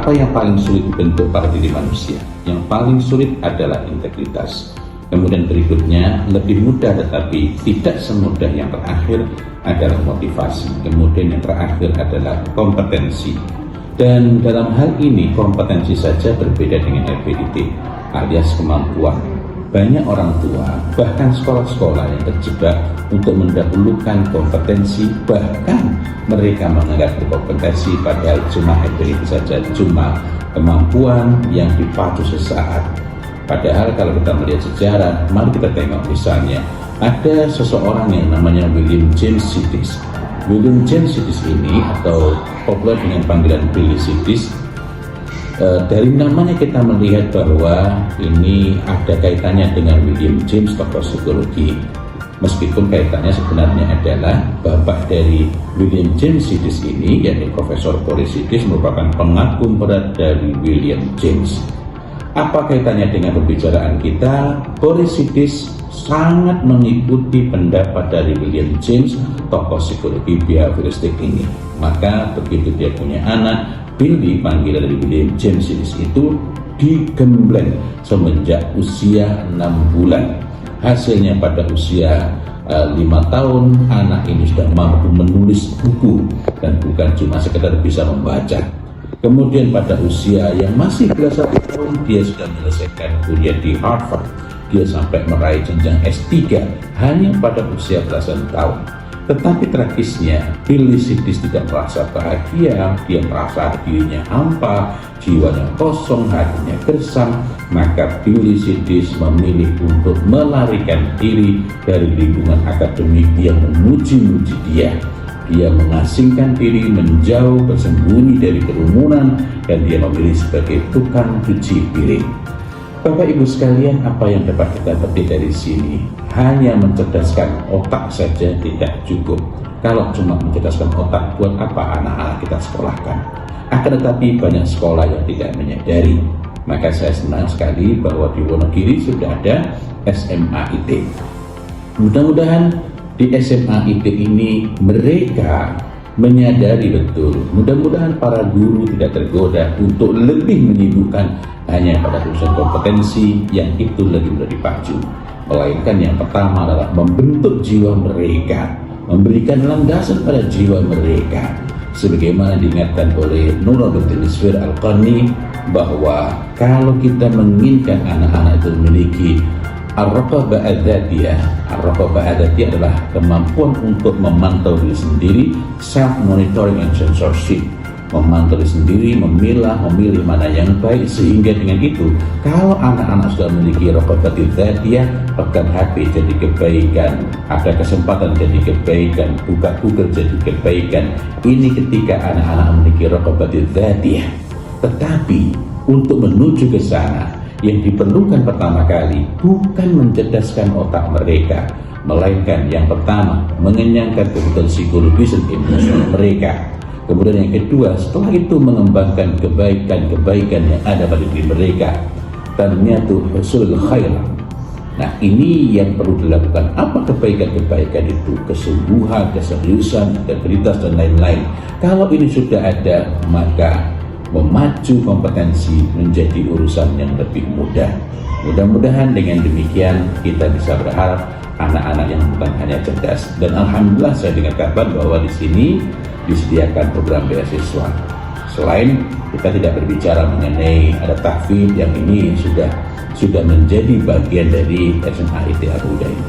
Apa yang paling sulit dibentuk pada diri manusia? Yang paling sulit adalah integritas. Kemudian berikutnya lebih mudah tetapi tidak semudah yang terakhir adalah motivasi. Kemudian yang terakhir adalah kompetensi. Dan dalam hal ini kompetensi saja berbeda dengan ability alias kemampuan. Banyak orang tua bahkan sekolah-sekolah yang terjebak untuk mendahulukan kompetensi, bahkan mereka menganggap berkompetensi padahal cuma ability saja, cuma kemampuan yang dipacu sesaat. Padahal kalau kita melihat sejarah, mari kita tengok misalnya ada seseorang yang namanya William James Sidis. William James Sidis ini atau populer dengan panggilan Billy Sidis, dari namanya kita melihat bahwa ini ada kaitannya dengan William James, tokoh psikologi. Meskipun kaitannya sebenarnya adalah bapak dari William James Sidis ini, yaitu Profesor Boris Sidis, merupakan pengagum berat dari William James. Apa kaitannya dengan pembicaraan kita? Boris Sidis sangat mengikuti pendapat dari William James, tokoh psikologi behavioristik ini. Maka begitu dia punya anak, Billy, panggilan dari William James Sidis itu, digembleng semenjak usia 6 bulan. Hasilnya pada usia 5 tahun, anak ini sudah mampu menulis buku dan bukan cuma sekedar bisa membaca. Kemudian pada usia yang masih belasan tahun, dia sudah menyelesaikan kuliah di Harvard. Dia sampai meraih jenjang S3 hanya pada usia belasan tahun. Tetapi tragisnya, Billy Sidis tidak merasa bahagia, dia merasa dirinya hampa, jiwanya kosong, hatinya gersang. Maka Billy Sidis memilih untuk melarikan diri dari lingkungan akademik yang memuji-muji dia. Dia mengasingkan diri, menjauh, bersembunyi dari kerumunan, dan dia memilih sebagai tukang cuci piring. Bapak Ibu sekalian, apa yang dapat kita petik dari sini? Hanya mencerdaskan otak saja tidak cukup. Kalau cuma mencerdaskan otak, buat apa anak-anak kita sekolahkan? Akan tetapi banyak sekolah yang tidak menyadari. Maka saya senang sekali bahwa di Wonogiri sudah ada SMA IT. Mudah-mudahan di SMA IT ini mereka menyadari betul. Mudah-mudahan para guru tidak tergoda untuk lebih menyibukkan hanya pada urusan kompetensi yang itu lebih mudah dipacu. Melainkan yang pertama adalah membentuk jiwa mereka, memberikan landasan pada jiwa mereka. Sebagaimana diingatkan oleh Nuruddin Isfir Al-Qarni bahwa kalau kita menginginkan anak-anak itu memiliki Ar-Raqabah Adzatiyah. Ar-Raqabah Adzatiyah adalah kemampuan untuk memantau diri sendiri, self-monitoring and censorship. Memantau diri sendiri, memilah, memilih mana yang baik, sehingga dengan itu, kalau anak-anak sudah memiliki Raqabah Adzatiyah, pegang HP jadi kebaikan, ada kesempatan jadi kebaikan, buka Google jadi kebaikan. Ini ketika anak-anak memiliki Raqabah Adzatiyah. Tetapi untuk menuju ke sana, yang diperlukan pertama kali bukan mencerdaskan otak mereka, melainkan yang pertama mengenyangkan kebutuhan psikologis dan emosional mereka. Kemudian yang kedua, setelah itu mengembangkan kebaikan-kebaikan yang ada pada diri mereka. Tanmiyatu husul khair. Nah, ini yang perlu dilakukan. Apa kebaikan-kebaikan itu? Kesungguhan, keseriusan, integritas, dan lain-lain. Kalau ini sudah ada, maka memacu kompetensi menjadi urusan yang lebih mudah. Mudah-mudahan dengan demikian kita bisa berharap anak-anak yang bukan hanya cerdas. Dan alhamdulillah saya dengar kabar bahwa di sini disediakan program beasiswa. Selain kita tidak berbicara mengenai ada tahfidz, yang ini sudah menjadi bagian dari SMA IT Abu Dhabi.